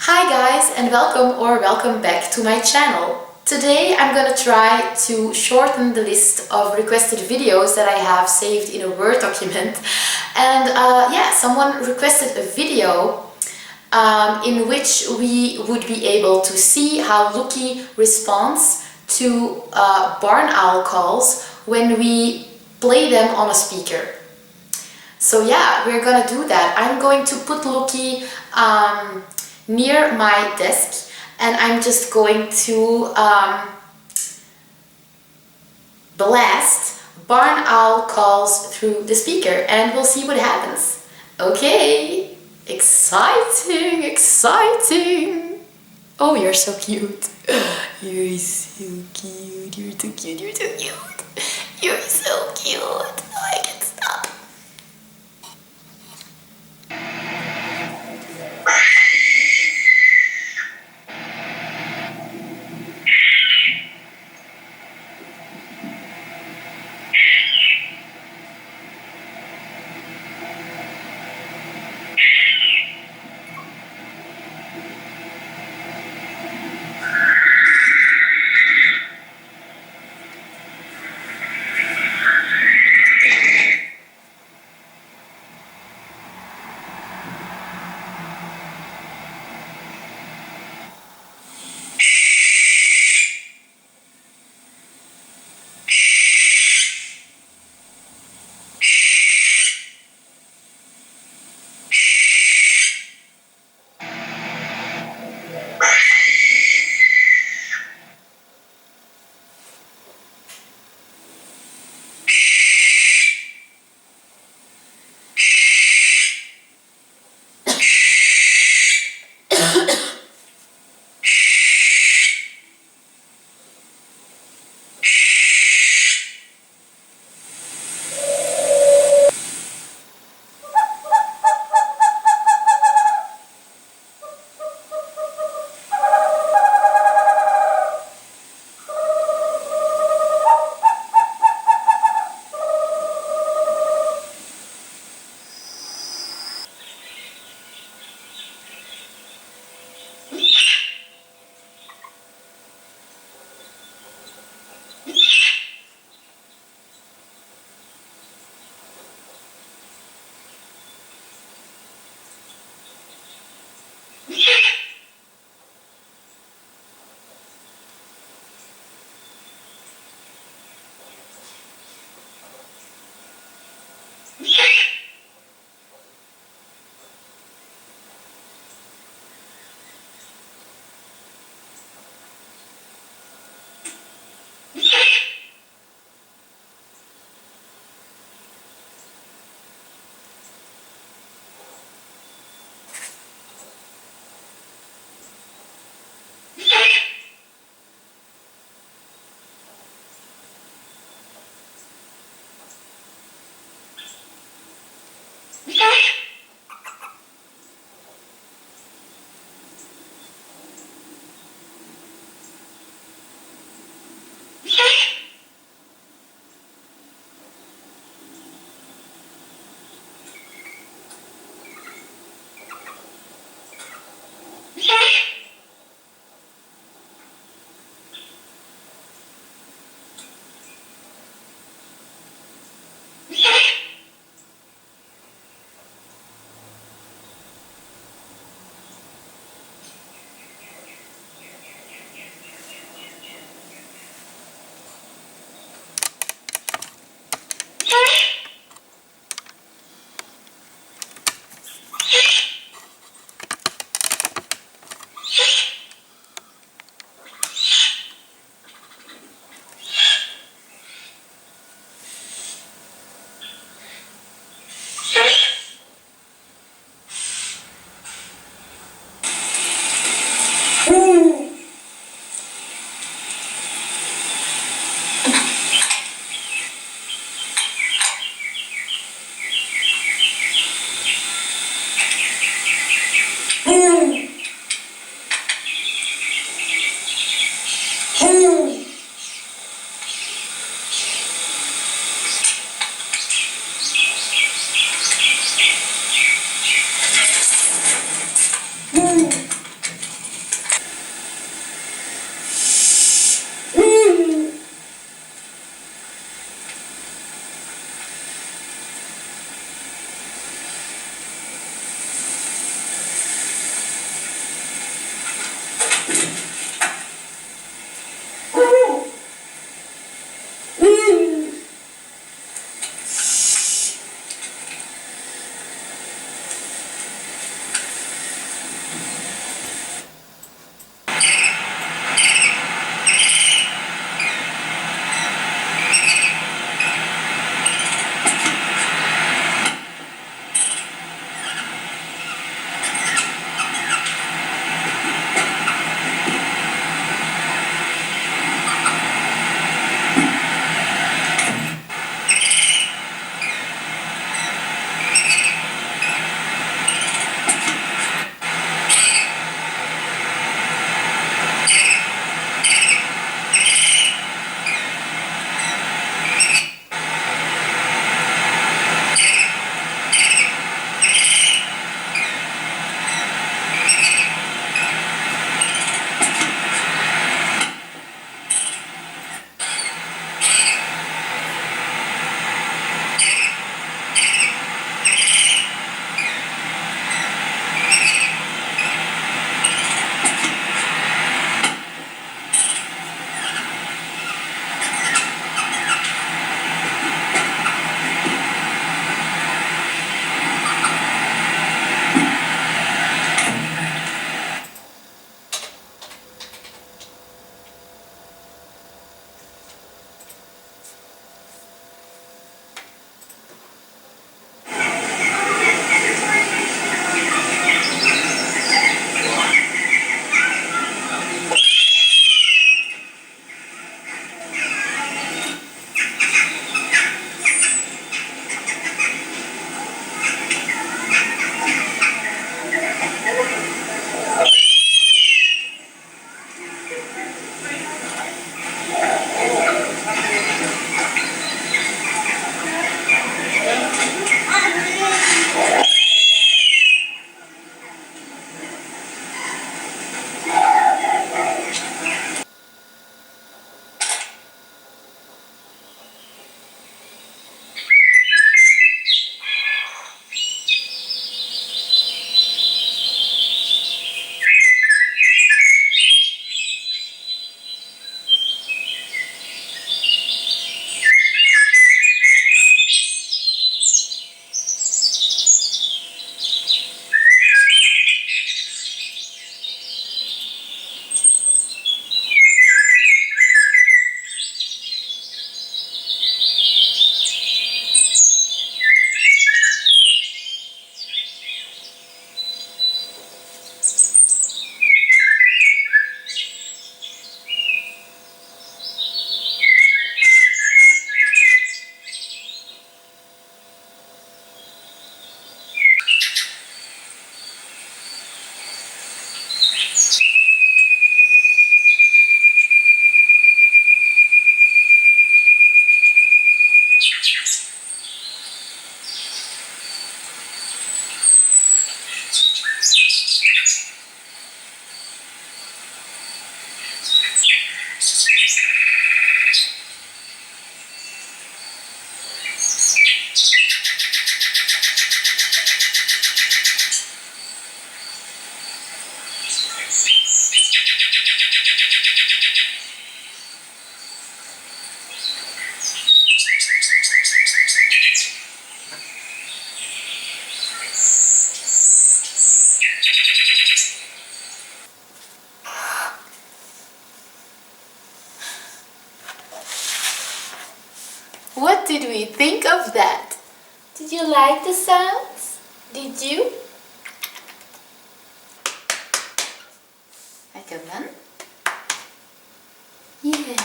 Hi guys, and welcome back to my channel. Today I'm gonna try to shorten the list of requested videos that I have saved in a Word document. And someone requested a video in which we would be able to see how Lookie responds to barn owl calls when we play them on a speaker. So yeah, we're gonna do that. I'm going to put Lookie near my desk, and I'm just going to blast barn owl calls through the speaker, and we'll see what happens. Okay, exciting. Oh, you're so cute. You're so cute. You're so cute. You're so cute. I can't stop. What did we think of that? Did you like the sounds? Did you? Like a man? Yeah.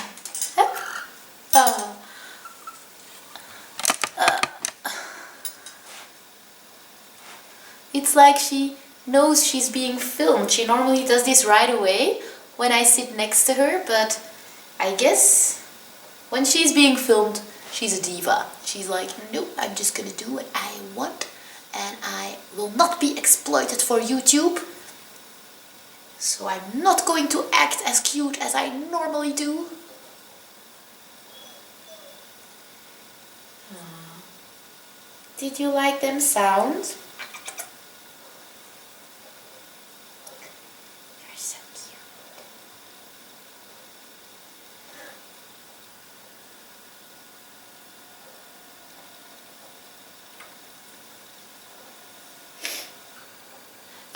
It's like she knows she's being filmed. She normally does this right away when I sit next to her, but I guess when she's being filmed, she's a diva. She's like, nope, I'm just gonna do what I want and I will not be exploited for YouTube. So I'm not going to act as cute as I normally do. Did you like them sounds? You're so cute.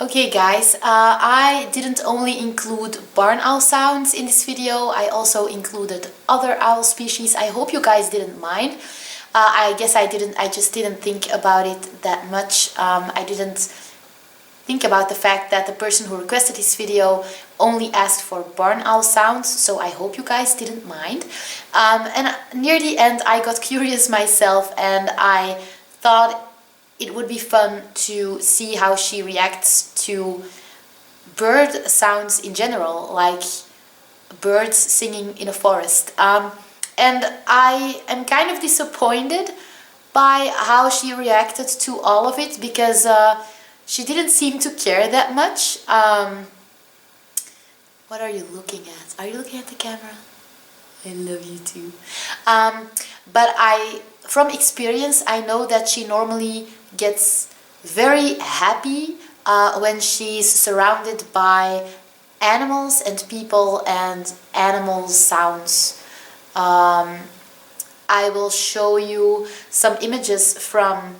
Okay guys, I didn't only include barn owl sounds in this video, I also included other owl species. I hope you guys didn't mind. I guess I just didn't think about it that much. I didn't think about the fact that the person who requested this video only asked for barn owl sounds, so I hope you guys didn't mind. And near the end I got curious myself and I thought it would be fun to see how she reacts to bird sounds in general, like birds singing in a forest. And I am kind of disappointed by how she reacted to all of it, because she didn't seem to care that much. What are you looking at? Are you looking at the camera? I love you too. But from experience, I know that she normally gets very happy when she's surrounded by animals and people and animal sounds. I will show you some images from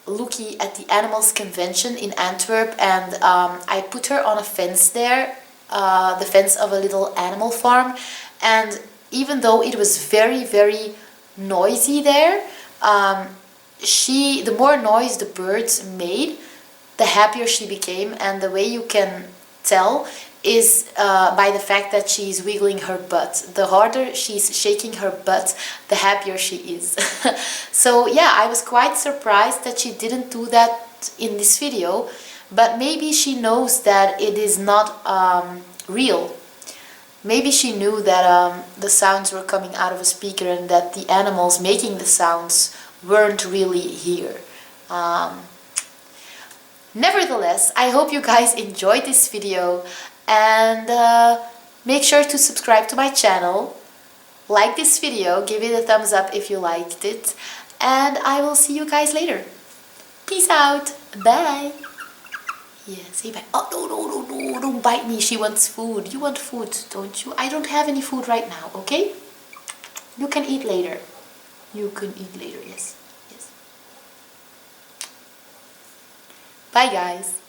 Lookie at the Animals Convention in Antwerp, and I put her on a fence there, the fence of a little animal farm, and even though it was very, very noisy there, the more noise the birds made, the happier she became, and the way you can tell is by the fact that she's wiggling her butt. The harder she's shaking her butt, the happier she is. So yeah, I was quite surprised that she didn't do that in this video, but maybe she knows that it is not real. Maybe she knew that the sounds were coming out of a speaker and that the animals making the sounds weren't really here. Nevertheless, I hope you guys enjoyed this video, and make sure to subscribe to my channel, like this video, give it a thumbs up if you liked it, and I will see you guys later. Peace out, bye. Yeah, say bye. Oh, no, don't bite me. She wants food. You want food, don't you? I don't have any food right now, okay? You can eat later. You can eat later, yes. Yes. Bye, guys.